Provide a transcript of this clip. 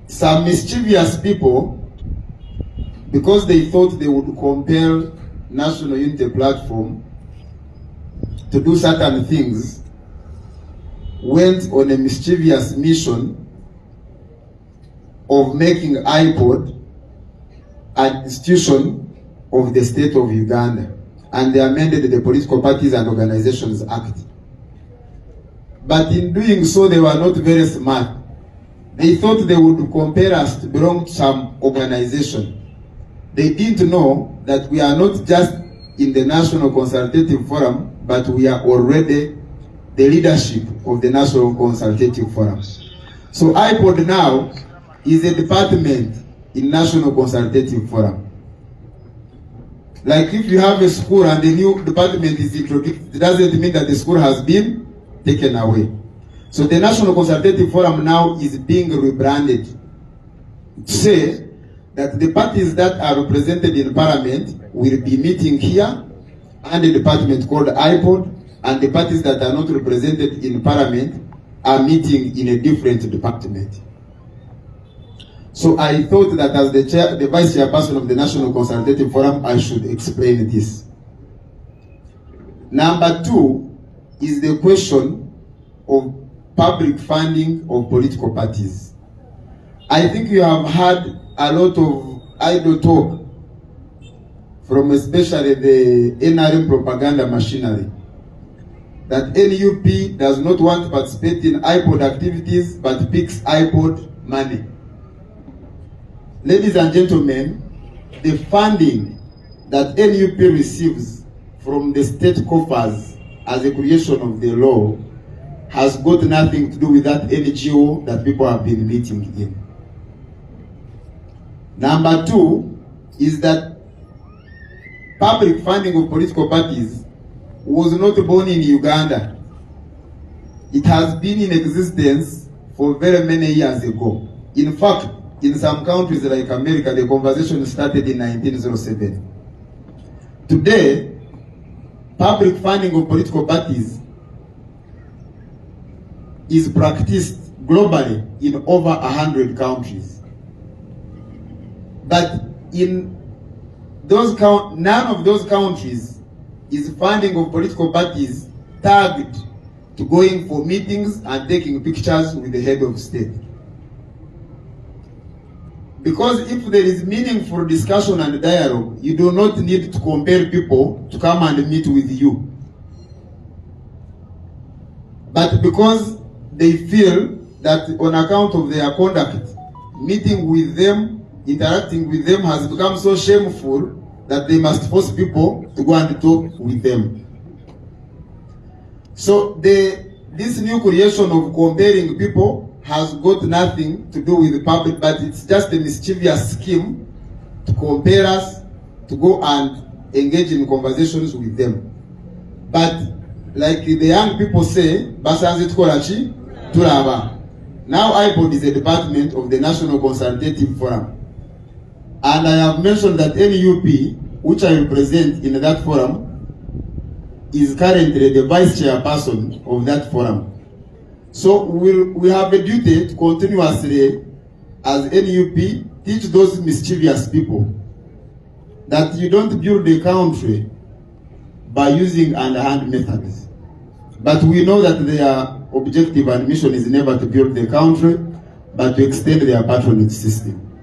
some mischievous people, because they thought they would compel National Unity Platform to do certain things, went on a mischievous mission of making IPOD an institution of the state of Uganda, and they amended the Political Parties and Organizations Act. But in doing so, they were not very smart. They thought they would compel us to belong to some organization. They didn't know that we are not just in the National Consultative Forum, but we are already the leadership of the National Consultative Forum. So IPOD now is a department in National Consultative Forum. Like if you have a school and a new department is introduced, it doesn't mean that the school has been taken away. So the National Consultative Forum now is being rebranded to say that the parties that are represented in Parliament will be meeting here and a department called IPOD, and the parties that are not represented in Parliament are meeting in a different department. So I thought that as the Vice Chairperson of the National Consultative Forum, I should explain this. Number two is the question of public funding of political parties. I think you have had a lot of idle talk from especially the NRM propaganda machinery that NUP does not want to participate in IPOD activities but picks IPOD money. Ladies and gentlemen, the funding that NUP receives from the state coffers as a creation of the law has got nothing to do with that NGO that people have been meeting in. Number two is that public funding of political parties was not born in Uganda. It has been in existence for very many years ago. In fact, in some countries like America, the conversation started in 1907. Today, public funding of political parties is practiced globally in over 100 countries. But in those none of those countries is funding of political parties tagged to going for meetings and taking pictures with the head of state. Because if there is meaningful discussion and dialogue, you do not need to compel people to come and meet with you. But because they feel that on account of their conduct, meeting with them, interacting with them has become so shameful that they must force people to go and talk with them. So this new creation of comparing people has got nothing to do with the public, but it's just a mischievous scheme to compare us to go and engage in conversations with them. But like the young people say, Basanzi Tukolachi, Turaba. Now IPOD is a department of the National Consultative Forum. And I have mentioned that NUP, which I represent in that forum, is currently the vice chairperson of that forum. So we have a duty to continuously, as NUP, teach those mischievous people that you don't build a country by using underhand methods. But we know that their objective and mission is never to build the country, but to extend their patronage system.